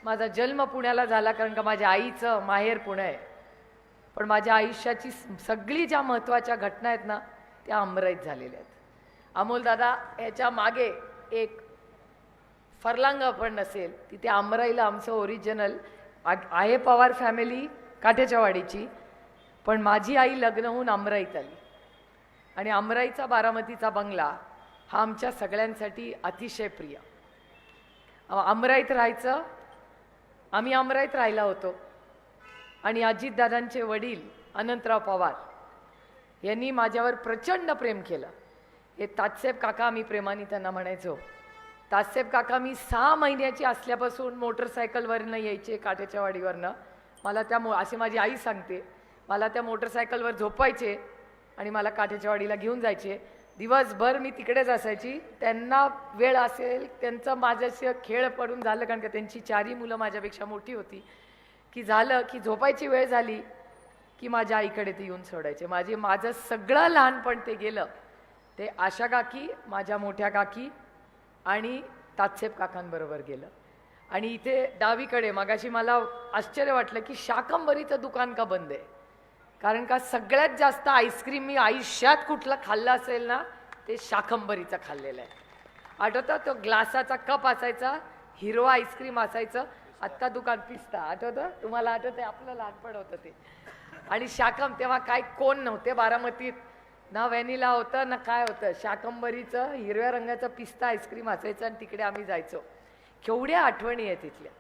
माझा जन्म पुण्याला झाला कारण का माझ्या आईचं माहेर पुणे आहे, पण माझ्या आयुष्याची सगळी ज्या महत्त्वाच्या घटना आहेत ना त्या अमराईत झालेल्या आहेत. अमोल दादा याच्या मागे एक फरलांग पण नसेल तिथे अमराईला आमचं ओरिजिनल आहे. पवार फॅमिली काठ्याच्या वाडीची, पण माझी आई लग्न होऊन अमराईत आली आणि अमराईचा बारामतीचा बंगला हा आमच्या सगळ्यांसाठी अतिशय प्रिय. अमराईत राहायचं, आम्ही अमराईत राहिला होतो आणि अजितदादांचे वडील अनंतराव पवार यांनी माझ्यावर प्रचंड प्रेम केलं. हे तात्यासाहेब काका आम्ही प्रेमाने त्यांना म्हणायचो. तात्यासाहेब काका मी 6 महिन्याची असल्यापासून मोटरसायकलवरनं यायचे काठ्याच्या वाडीवरनं. मला त्या असे माझी आई सांगते, मला त्या मोटरसायकलवर झोपायचे आणि मला काठ्याच्या वाडीला घेऊन जायचे. दिवसभर मी तिकडेच असायची. त्यांना वेळ असेल त्यांचं माझ्याशी खेळ पडून झालं, कारण का त्यांची 4ही मुलं माझ्यापेक्षा मोठी होती, की झालं की झोपायची वेळ झाली की माझ्या आईकडे ते येऊन सोडायचे. माझं सगळं लहानपण ते गेलं ते आशा काकी, माझ्या मोठ्या काकी आणि तात्यासाहेब काकांबरोबर गेलं. आणि इथे डावीकडे मगाशी मला आश्चर्य वाटलं की शाकंभरीचं दुकान का बंद आहे, कारण का सगळ्यात जास्त आईस्क्रीम मी आयुष्यात कुठलं खाल्लं असेल ना ते शाकंभरीचं खाल्लेलं आहे. आठवतं तो ग्लासाचा कप असायचा, हिरवा आईस्क्रीम असायचं. आत्ता दुकान पिस्ता, आठवतं तुम्हाला? आठवतं आपलं लहानपण होतं ते. आणि शाकम तेव्हा काय कोण नव्हते बारामतीत, ना व्हॅनिला होतं ना काय होतं. शाकंभरीचं हिरव्या रंगाचं पिस्ता आईस्क्रीम असायचं आणि तिकडे आम्ही जायचो. केवढ्या आठवणी आहे तिथल्या.